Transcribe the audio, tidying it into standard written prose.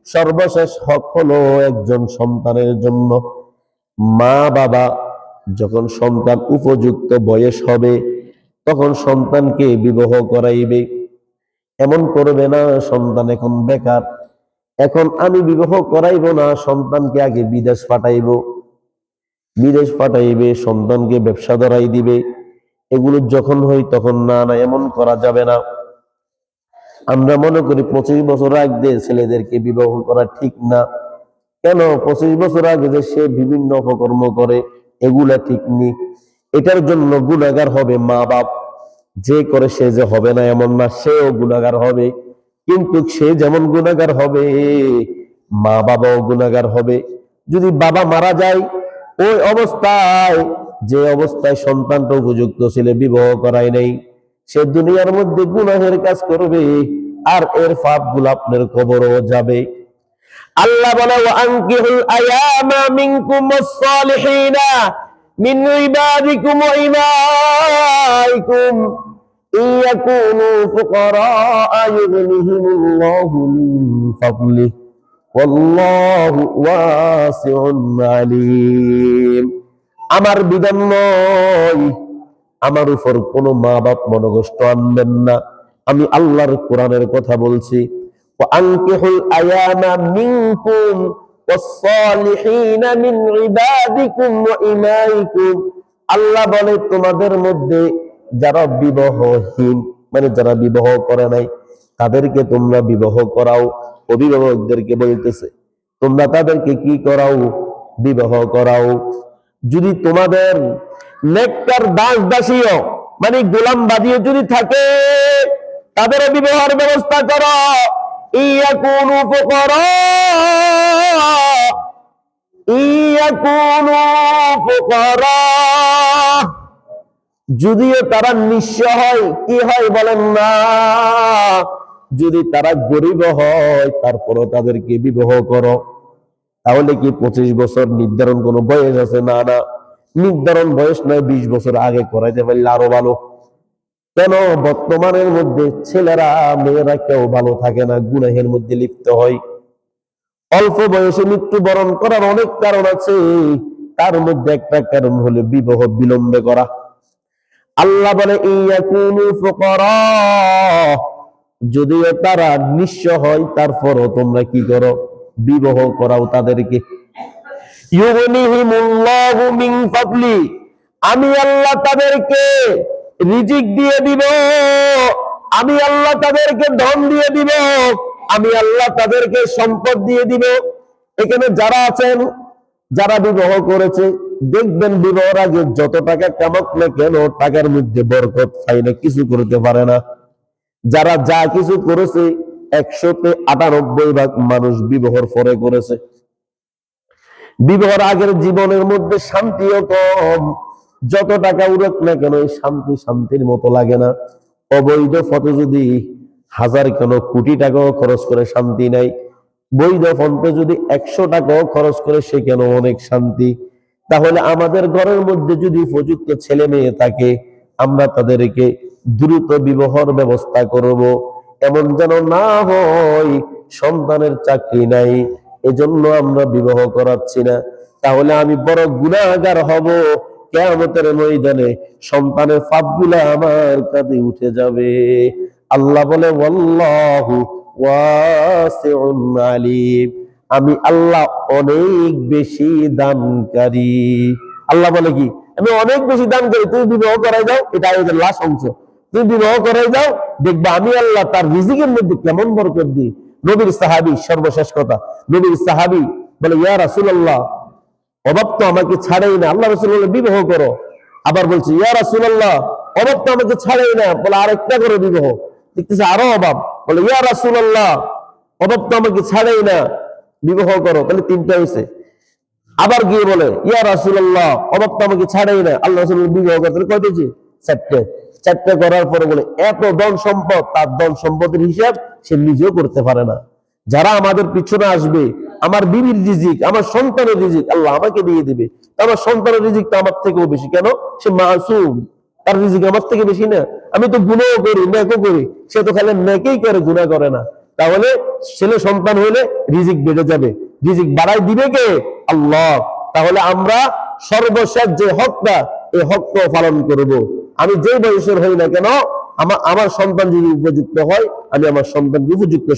সর্বশেষ হক হলো একজন সন্তানের জন্য মা বাবা যখন সন্তান উপযুক্ত বয়স হবে তখন সন্তানকে বিবাহ করাইবে। এমন করবে না সন্তান এখন বেকার, এখন আমি বিবাহ করাইব না, সন্তানকে আগে বিদেশ পাঠাইবে, সন্তানকে ব্যবসা ধরাই দিবে। এগুলো যখন হয় তখন না, এমন করা যাবে না। আমরা মনে করি 25 বছর আগে ছেলেদেরকে বিবাহ করা ঠিক না। কেন? 25 বছর আগে যে সে বিভিন্ন অপকর্ম করে এগুলা ঠিক নেই। এটার জন্য গুনাহগার হবে মা বাপ। যে করে সে যে হবে না এমন না, সেও গুনাহগার হবে। কিন্তু সে যেমন গুনাহগার হবে মা বাবাও গুনাহগার হবে। যদি বাবা মারা যায় ওই অবস্থায়, যে অবস্থায় সন্তানটা উপযুক্ত ছেলে বিবাহ করায় নাই, সে দুনিয়ার মধ্যে গুনাহের কাজ করবে আর এর পাপগুলো আপনার কবরও যাবে। আল্লাহ বলে ওয়ানকিহুল আয়ামা মিনকুমুস সালিহিনা মিন ইবাদিকুম ওয়া ইমাইকুম ইয়াকুনু ফুকারা ইউগনিহিমুল্লাহু মিন ফাদলিহি ওয়াল্লাহু ওয়াসিউন আলীম। আমার বিধান নয়, আমার উপর কোনো মা বাপ মনোকষ্ট আনবেন না। আমি আল্লাহর কোরআনের কথা বলছি। ওয়ানকিহুল আয়ামা মিনকুম ওয়াস-সালিহিনা মিন ইবাদিকুম ওয়া ইমাইকুম। আল্লাহ বলে তোমাদের মধ্যে যারা বিবাহহীন, মানে যারা বিবাহ করে নাই, তাদেরকে তোমরা বিবাহ করাও। অভিভাবকদেরকে বলতেছে তোমরা তাদেরকে কি করাও? বিবাহ করাও। যদি তোমাদের নেককার দাস দাসীও মানে গোলাম বাদিও যদি থাকে তাদেরও বিবাহের ব্যবস্থা করো। ইয়াকুনু ফুকারা যদিও তারা নিঃস্ব হয়, কি হয় বলেন না, যদি তারা গরিব হয় তারপরও তাদেরকে বিবাহ করো। তাহলে কি 25 বছর নির্ধারণ কোনো বয়স আছে? না, নির্ধারণ বয়স নয়, 20 বছর আগে করাইতে পারলে আরো ভালো। কেন? বর্তমানের মধ্যে ছেলেরা মেয়েরা কেউ ভালো থাকে না, গুনাহের মধ্যে লিপ্ত হয়। অল্প বয়সে মৃত্যুবরণ করার অনেক কারণ আছে, তার মধ্যে একটা কারণ হলো বিবাহ বিলম্বে করা। আল্লাহ বলে ইয়াকুনু ফুকারা, যদিও তারা নিঃস্ব হয় তারপরও তোমরা কি করো? বিবাহ করাও তাদেরকে। ইউগনিহিমুল্লাহু মিন ফাদলি, আমি আল্লাহ তাদেরকে রিজিক দিয়ে দিব, আমি আল্লাহ তাদেরকে ধন দিয়ে দিব, আমি আল্লাহ তাদেরকে সম্পদ দিয়ে দিব। এখানে যারা আছেন, যারা বিবাহ করেছে, দেখবেন বিবাহের আগে যত টাকা কামাক না কেন টাকার মধ্যে বরকত পায় না, কিছু করতে পারে না। যারা যা কিছু করেছে 100তে 98 ভাগ মানুষ বিবাহের পরে করেছে। বিবাহের আগের জীবনের মধ্যে শান্তিও কম, যত টাকা উড়ুক না কেন এই শান্তির মতো লাগে না। অবৈধ পথে যদি 1000 কেন কোটি টাকাও খরচ করে শান্তি নাই, বৈধ পথে যদি 100 টাকাও খরচ করে সে কেন অনেক শান্তি। তাহলে আমাদের ঘরের মধ্যে যদি উপযুক্ত ছেলে মেয়ে থাকে, আমরা তাদেরকে দ্রুত বিবাহের ব্যবস্থা করব। এমন যেন না হয় সন্তানের চাকরি নাই, এজন্য আমরা বিবাহ করাচ্ছি না। তাহলে আমি বড় গুনাহগার হব, কিয়ামতের ময়দানে সন্তানের পাপগুলো আমার কাঁধে উঠে যাবে। আল্লাহ বলে ওয়াল্লাহু ওয়াসিউন আলীম, আমি আল্লাহ অনেক বেশি দানকারী। আল্লাহ বলে কি? আমি অনেক বেশি দান করি। তুমি বিবাহ করাই দাও, এটা আয়াতের লাস্ট অংশ। তুমি বিবাহ করাই দাও, দেখবা আমি আল্লাহ তার রিজিকের মধ্যে কেমন বরকত দিই। নবীর সাহাবী, সর্বশেষ কথা, নবীর সাহাবী বলে ইয়া রাসূলুল্লাহ, অভাব তো আমাকে ছাড়েই না। আল্লাহ রাসূল বলে বিবাহ করো। আবার বলছে ইয়া রাসূলুল্লাহ, অভাব তো আমাকে ছাড়েই না। বলে আরেকটা করো বিবাহ। দেখতেছে আরো অভাব, বলে ইয়া রাসূলুল্লাহ, অভাব তো আমাকে ছাড়েই না, বিবাহ করো। তাহলে 3টা হয়েছে। আবার গিয়ে বলে ইয়া রাসূলুল্লাহ, অভাব তো আমাকে ছাড়েই না। আল্লাহ রাসূল বিবাহ করতে কয়টা হয়েছে? 4টে করার পরে বলে এত ধন সম্পদ, তার ধন সম্পদের হিসাব সে নিজেও করতে পারে না। যারা আমাদের পিছনে আসবে, আমার বিবির রিজিক, আমার সন্তানের রিজিক আল্লাহ আমাকে দিয়ে দিবে। আমার সন্তানের রিজিক তো আমার থেকেও বেশি। কেন? সে মাসুম, তার রিজিক আমার থেকে বেশি না। আমি তো গুনাহ করি, নেকও করি, সে তো খালি নেকেই করে, গুনাহ করে না। তাহলে ছেলে সন্তান হলে রিজিক বেড়ে যাবে। রিজিক বাড়াই দিবে কে? আল্লাহ। তাহলে আমরা সর্বশেষ যে হকটা, এই হকটা পালন করব। আমি যে বয়সের হই না কেন, আমার সন্তান যদি উপযুক্ত হয়, আমি আমার সন্তানকে উপযুক্ত